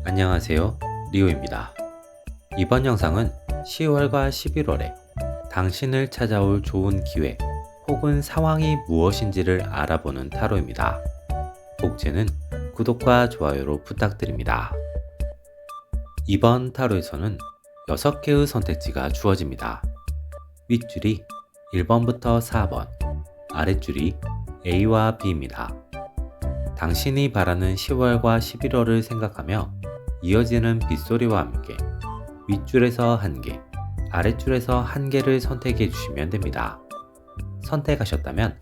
안녕하세요, 리오입니다. 이번 영상은 10월과 11월에 당신을 찾아올 좋은 기회 혹은 상황이 무엇인지를 알아보는 타로입니다. 복제는 구독과 좋아요로 부탁드립니다. 이번 타로에서는 6개의 선택지가 주어집니다. 윗줄이 1번부터 4번, 아랫줄이 A와 B입니다. 당신이 바라는 10월과 11월을 생각하며 이어지는 빗소리와 함께 윗줄에서 1개, 아랫줄에서 1개를 선택해 주시면 됩니다. 선택하셨다면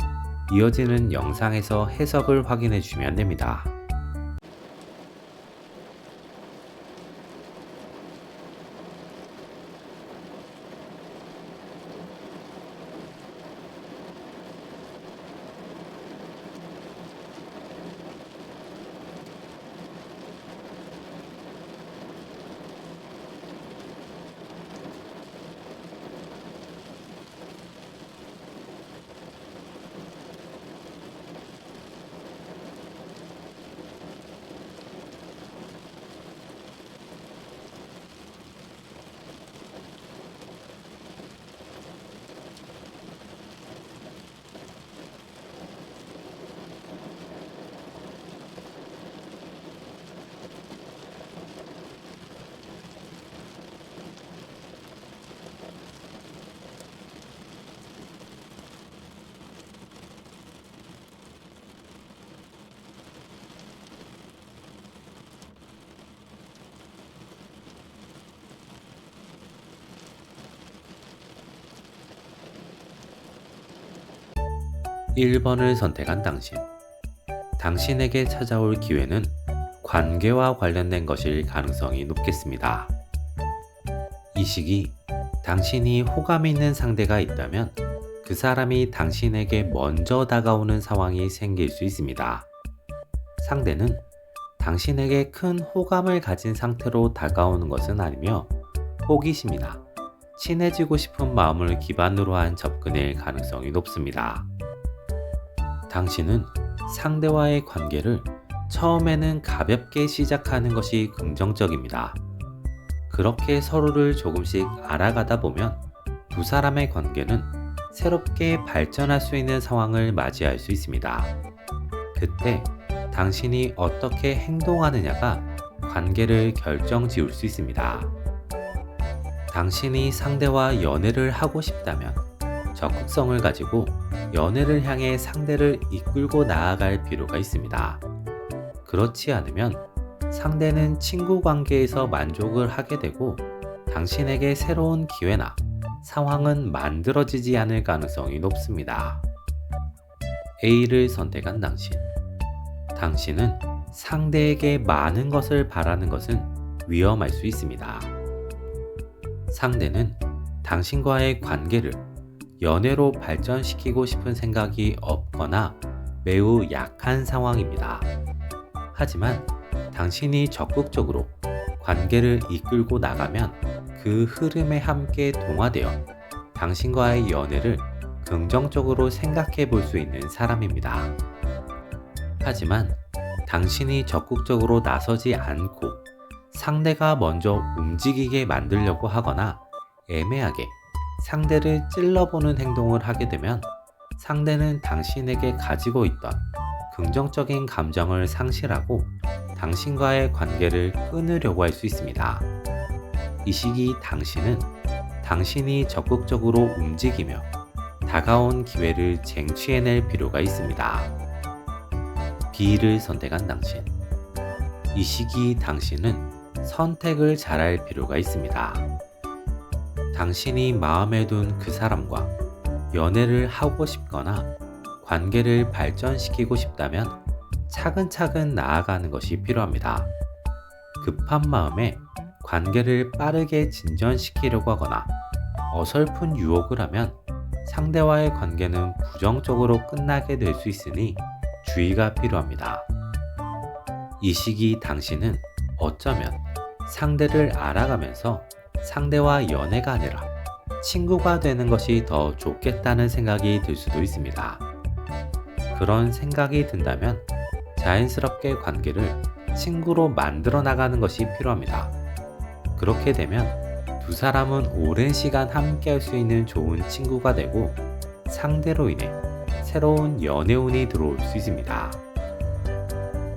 이어지는 영상에서 해석을 확인해 주시면 됩니다. (1번을) 선택한 당신. 당신에게 찾아올 기회는 관계와 관련된 것일 가능성이 높겠습니다. 이 시기 당신이 호감이 있는 상대가 있다면 그 사람이 당신에게 먼저 다가오는 상황이 생길 수 있습니다. 상대는 당신에게 큰 호감을 가진 상태로 다가오는 것은 아니며 호기심이나 친해지고 싶은 마음을 기반으로 한 접근일 가능성이 높습니다. 당신은 상대와의 관계를 처음에는 가볍게 시작하는 것이 긍정적입니다. 그렇게 서로를 조금씩 알아가다 보면 두 사람의 관계는 새롭게 발전할 수 있는 상황을 맞이할 수 있습니다. 그때 당신이 어떻게 행동하느냐가 관계를 결정 지을 수 있습니다. 당신이 상대와 연애를 하고 싶다면 적극성을 가지고 연애를 향해 상대를 이끌고 나아갈 필요가 있습니다. 그렇지 않으면 상대는 친구 관계에서 만족을 하게 되고 당신에게 새로운 기회나 상황은 만들어지지 않을 가능성이 높습니다. A를 선택한 당신. 당신은 상대에게 많은 것을 바라는 것은 위험할 수 있습니다. 상대는 당신과의 관계를 연애로 발전시키고 싶은 생각이 없거나 매우 약한 상황입니다. 하지만 당신이 적극적으로 관계를 이끌고 나가면 그 흐름에 함께 동화되어 당신과의 연애를 긍정적으로 생각해 볼 수 있는 사람입니다. 하지만 당신이 적극적으로 나서지 않고 상대가 먼저 움직이게 만들려고 하거나 애매하게 상대를 찔러보는 행동을 하게 되면 상대는 당신에게 가지고 있던 긍정적인 감정을 상실하고 당신과의 관계를 끊으려고 할 수 있습니다. 이 시기 당신은 당신이 적극적으로 움직이며 다가온 기회를 쟁취해낼 필요가 있습니다. B를 선택한 당신. 이 시기 당신은 선택을 잘할 필요가 있습니다. 당신이 마음에 둔 그 사람과 연애를 하고 싶거나 관계를 발전시키고 싶다면 차근차근 나아가는 것이 필요합니다. 급한 마음에 관계를 빠르게 진전시키려고 하거나 어설픈 유혹을 하면 상대와의 관계는 부정적으로 끝나게 될 수 있으니 주의가 필요합니다. 이 시기 당신은 어쩌면 상대를 알아가면서 상대와 연애가 아니라 친구가 되는 것이 더 좋겠다는 생각이 들 수도 있습니다. 그런 생각이 든다면 자연스럽게 관계를 친구로 만들어 나가는 것이 필요합니다. 그렇게 되면 두 사람은 오랜 시간 함께 할 수 있는 좋은 친구가 되고 상대로 인해 새로운 연애운이 들어올 수 있습니다.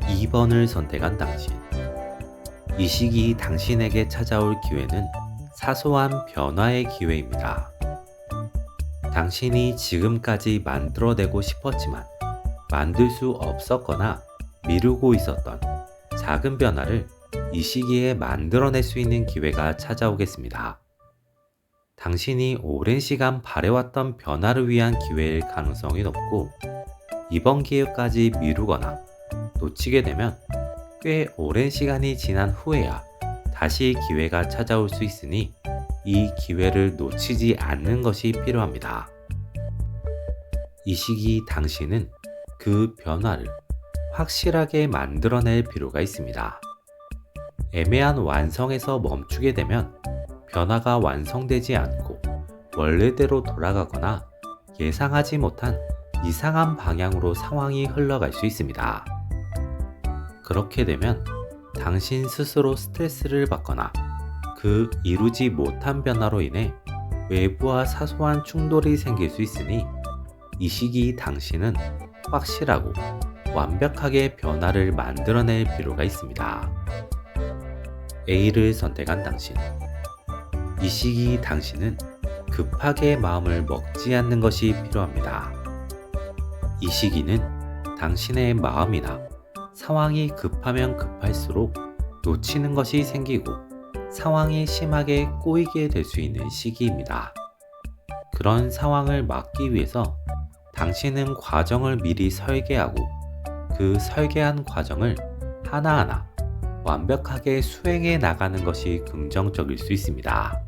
2번을 선택한 당신. 이 시기 당신에게 찾아올 기회는 사소한 변화의 기회입니다. 당신이 지금까지 만들어내고 싶었지만 만들 수 없었거나 미루고 있었던 작은 변화를 이 시기에 만들어낼 수 있는 기회가 찾아오겠습니다. 당신이 오랜 시간 바래왔던 변화를 위한 기회일 가능성이 높고 이번 기회까지 미루거나 놓치게 되면 꽤 오랜 시간이 지난 후에야 다시 기회가 찾아올 수 있으니 이 기회를 놓치지 않는 것이 필요합니다. 이 시기 당신은 그 변화를 확실하게 만들어낼 필요가 있습니다. 애매한 완성에서 멈추게 되면 변화가 완성되지 않고 원래대로 돌아가거나 예상하지 못한 이상한 방향으로 상황이 흘러갈 수 있습니다. 그렇게 되면 당신 스스로 스트레스를 받거나 그 이루지 못한 변화로 인해 외부와 사소한 충돌이 생길 수 있으니 이 시기 당신은 확실하고 완벽하게 변화를 만들어낼 필요가 있습니다. A를 선택한 당신. 이 시기 당신은 급하게 마음을 먹지 않는 것이 필요합니다. 이 시기는 당신의 마음이나 상황이 급하면 급할수록 놓치는 것이 생기고 상황이 심하게 꼬이게 될 수 있는 시기입니다. 그런 상황을 막기 위해서 당신은 과정을 미리 설계하고 그 설계한 과정을 하나하나 완벽하게 수행해 나가는 것이 긍정적일 수 있습니다.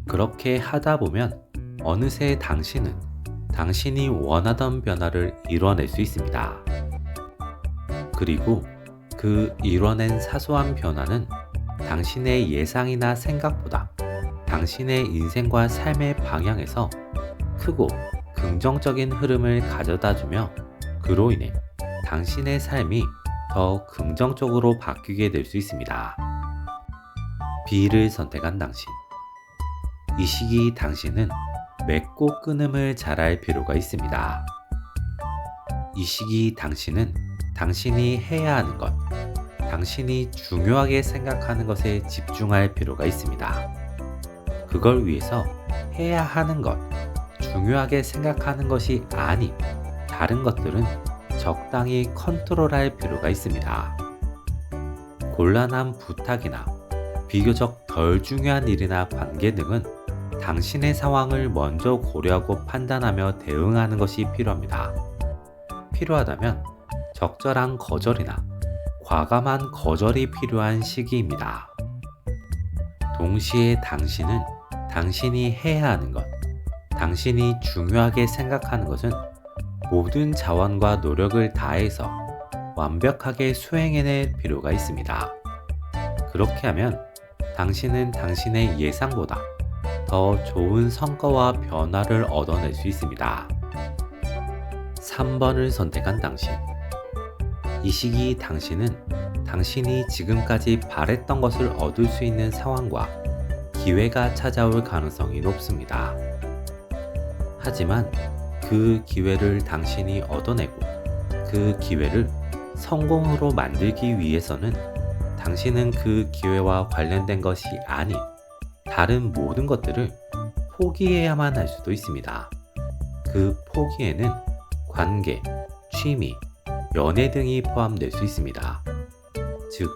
그렇게 하다 보면 어느새 당신은 당신이 원하던 변화를 이뤄낼 수 있습니다. 그리고 그 이뤄낸 사소한 변화는 당신의 예상이나 생각보다 당신의 인생과 삶의 방향에서 크고 긍정적인 흐름을 가져다 주며 그로 인해 당신의 삶이 더 긍정적으로 바뀌게 될 수 있습니다. B를 선택한 당신. 이 시기 당신은 맺고 끊음을 잘할 필요가 있습니다. 이 시기 당신은 당신이 해야 하는 것, 당신이 중요하게 생각하는 것에 집중할 필요가 있습니다. 그걸 위해서 해야 하는 것, 중요하게 생각하는 것이 아닌 다른 것들은 적당히 컨트롤할 필요가 있습니다. 곤란한 부탁이나 비교적 덜 중요한 일이나 관계 등은 당신의 상황을 먼저 고려하고 판단하며 대응하는 것이 필요합니다. 필요하다면 적절한 거절이나 과감한 거절이 필요한 시기입니다. 동시에 당신은 당신이 해야 하는 것, 당신이 중요하게 생각하는 것은 모든 자원과 노력을 다해서 완벽하게 수행해낼 필요가 있습니다. 그렇게 하면 당신은 당신의 예상보다 더 좋은 성과와 변화를 얻어낼 수 있습니다. 3번을 선택한 당신. 이 시기 당신은 당신이 지금까지 바랬던 것을 얻을 수 있는 상황과 기회가 찾아올 가능성이 높습니다. 하지만 그 기회를 당신이 얻어내고 그 기회를 성공으로 만들기 위해서는 당신은 그 기회와 관련된 것이 아닌 다른 모든 것들을 포기해야만 할 수도 있습니다. 그 포기에는 관계, 취미, 연애 등이 포함될 수 있습니다. 즉,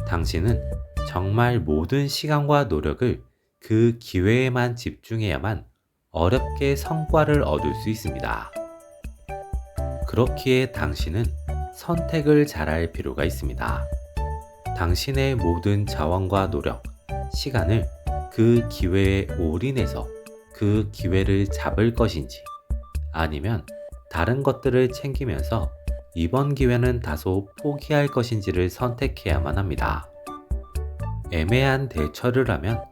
당신은 정말 모든 시간과 노력을 그 기회에만 집중해야만 어렵게 성과를 얻을 수 있습니다. 그렇기에 당신은 선택을 잘할 필요가 있습니다. 당신의 모든 자원과 노력, 시간을 그 기회에 올인해서 그 기회를 잡을 것인지 아니면 다른 것들을 챙기면서 이번 기회는 다소 포기할 것인지를 선택해야만 합니다. 애매한 대처를 하면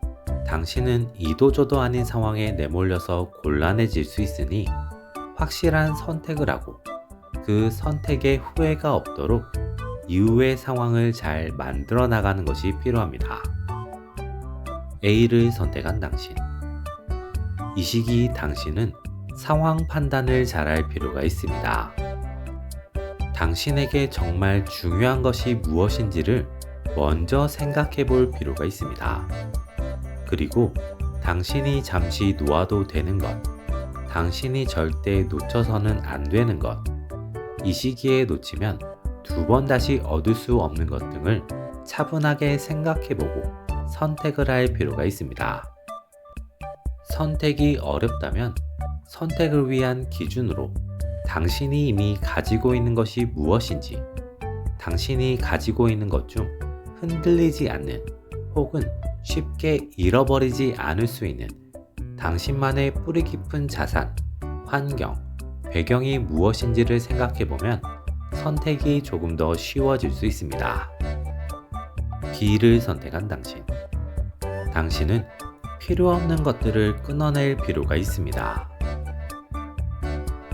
당신은 이도저도 아닌 상황에 내몰려서 곤란해질 수 있으니 확실한 선택을 하고 그 선택에 후회가 없도록 이후의 상황을 잘 만들어 나가는 것이 필요합니다. A를 선택한 당신. 이 시기 당신은 상황 판단을 잘할 필요가 있습니다. 당신에게 정말 중요한 것이 무엇인지를 먼저 생각해 볼 필요가 있습니다. 그리고 당신이 잠시 놓아도 되는 것, 당신이 절대 놓쳐서는 안 되는 것, 이 시기에 놓치면 두 번 다시 얻을 수 없는 것 등을 차분하게 생각해 보고 선택을 할 필요가 있습니다. 선택이 어렵다면 선택을 위한 기준으로 당신이 이미 가지고 있는 것이 무엇인지, 당신이 가지고 있는 것 중 흔들리지 않는 혹은 쉽게 잃어버리지 않을 수 있는 당신만의 뿌리 깊은 자산, 환경, 배경이 무엇인지를 생각해보면 선택이 조금 더 쉬워질 수 있습니다. B를 선택한 당신. 당신은 필요 없는 것들을 끊어낼 필요가 있습니다.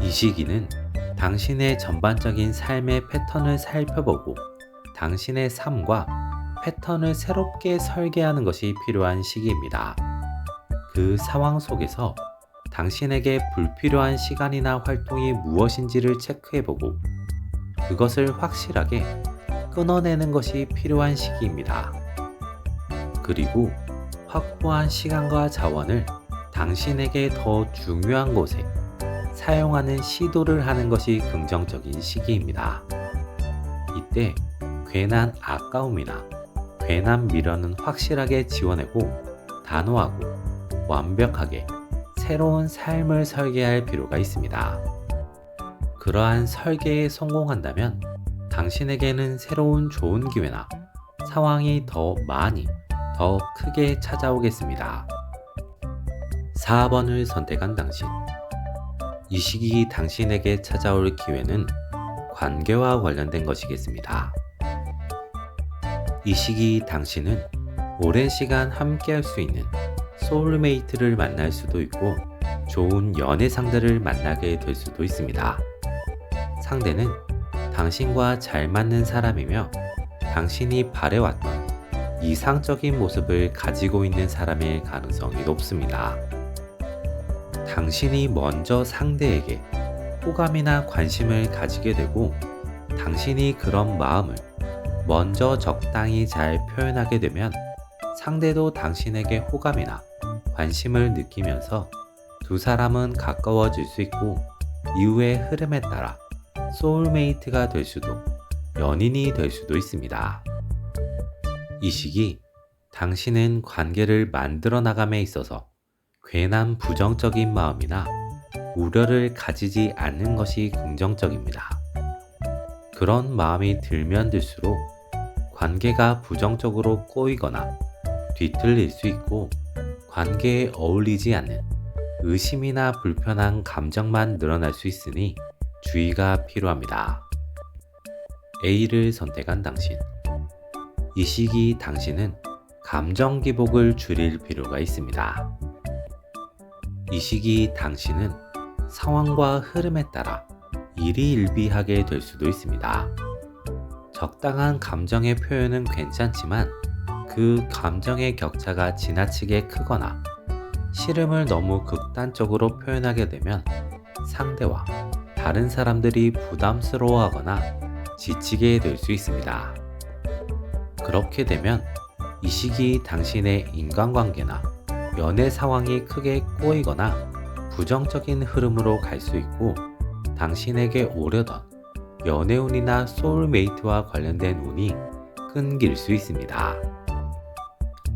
이 시기는 당신의 전반적인 삶의 패턴을 살펴보고 당신의 삶과 패턴을 새롭게 설계하는 것이 필요한 시기입니다. 그 상황 속에서 당신에게 불필요한 시간이나 활동이 무엇인지를 체크해보고 그것을 확실하게 끊어내는 것이 필요한 시기입니다. 그리고 확보한 시간과 자원을 당신에게 더 중요한 곳에 사용하는 시도를 하는 것이 긍정적인 시기입니다. 이때 괜한 아까움이나 괜한 미련은 확실하게 지워내고 단호하고 완벽하게 새로운 삶을 설계할 필요가 있습니다. 그러한 설계에 성공한다면 당신에게는 새로운 좋은 기회나 상황이 더 많이, 더 크게 찾아오겠습니다. 4번을 선택한 당신. 이 시기 당신에게 찾아올 기회는 관계와 관련된 것이겠습니다. 이 시기 당신은 오랜 시간 함께 할 수 있는 소울메이트를 만날 수도 있고 좋은 연애 상대를 만나게 될 수도 있습니다. 상대는 당신과 잘 맞는 사람이며 당신이 바래왔던 이상적인 모습을 가지고 있는 사람일 가능성이 높습니다. 당신이 먼저 상대에게 호감이나 관심을 가지게 되고 당신이 그런 마음을 먼저 적당히 잘 표현하게 되면 상대도 당신에게 호감이나 관심을 느끼면서 두 사람은 가까워질 수 있고 이후의 흐름에 따라 소울메이트가 될 수도 연인이 될 수도 있습니다. 이 시기 당신은 관계를 만들어 나감에 있어서 괜한 부정적인 마음이나 우려를 가지지 않는 것이 긍정적입니다. 그런 마음이 들면 들수록 관계가 부정적으로 꼬이거나 뒤틀릴 수 있고 관계에 어울리지 않는 의심이나 불편한 감정만 늘어날 수 있으니 주의가 필요합니다. A를 선택한 당신. 이 시기 당신은 감정 기복을 줄일 필요가 있습니다. 이 시기 당신은 상황과 흐름에 따라 일희일비하게 될 수도 있습니다. 적당한 감정의 표현은 괜찮지만 그 감정의 격차가 지나치게 크거나 싫음을 너무 극단적으로 표현하게 되면 상대와 다른 사람들이 부담스러워하거나 지치게 될 수 있습니다. 그렇게 되면 이 시기 당신의 인간관계나 연애 상황이 크게 꼬이거나 부정적인 흐름으로 갈 수 있고 당신에게 오려던 연애운이나 소울메이트와 관련된 운이 끊길 수 있습니다.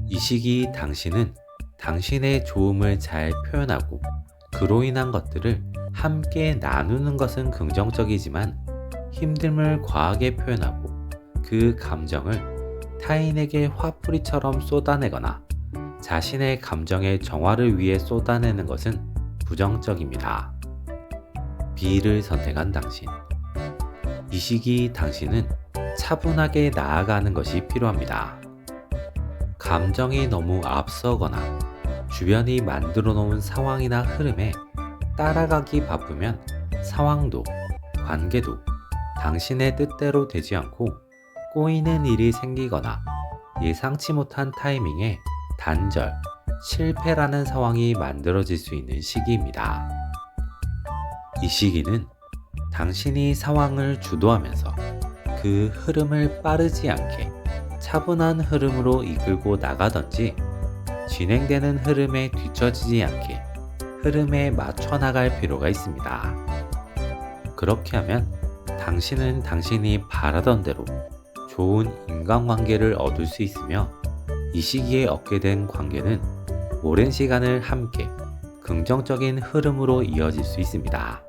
이 시기 당신은 당신의 좋음을 잘 표현하고 그로 인한 것들을 함께 나누는 것은 긍정적이지만 힘듦을 과하게 표현하고 그 감정을 타인에게 화풀이처럼 쏟아내거나 자신의 감정의 정화를 위해 쏟아내는 것은 부정적입니다. B를 선택한 당신. 이 시기 당신은 차분하게 나아가는 것이 필요합니다. 감정이 너무 앞서거나 주변이 만들어 놓은 상황이나 흐름에 따라가기 바쁘면 상황도 관계도 당신의 뜻대로 되지 않고 꼬이는 일이 생기거나 예상치 못한 타이밍에 단절, 실패라는 상황이 만들어질 수 있는 시기입니다. 이 시기는 당신이 상황을 주도하면서 그 흐름을 빠르지 않게 차분한 흐름으로 이끌고 나가던지 진행되는 흐름에 뒤처지지 않게 흐름에 맞춰 나갈 필요가 있습니다. 그렇게 하면 당신은 당신이 바라던 대로 좋은 인간관계를 얻을 수 있으며 이 시기에 얻게 된 관계는 오랜 시간을 함께 긍정적인 흐름으로 이어질 수 있습니다.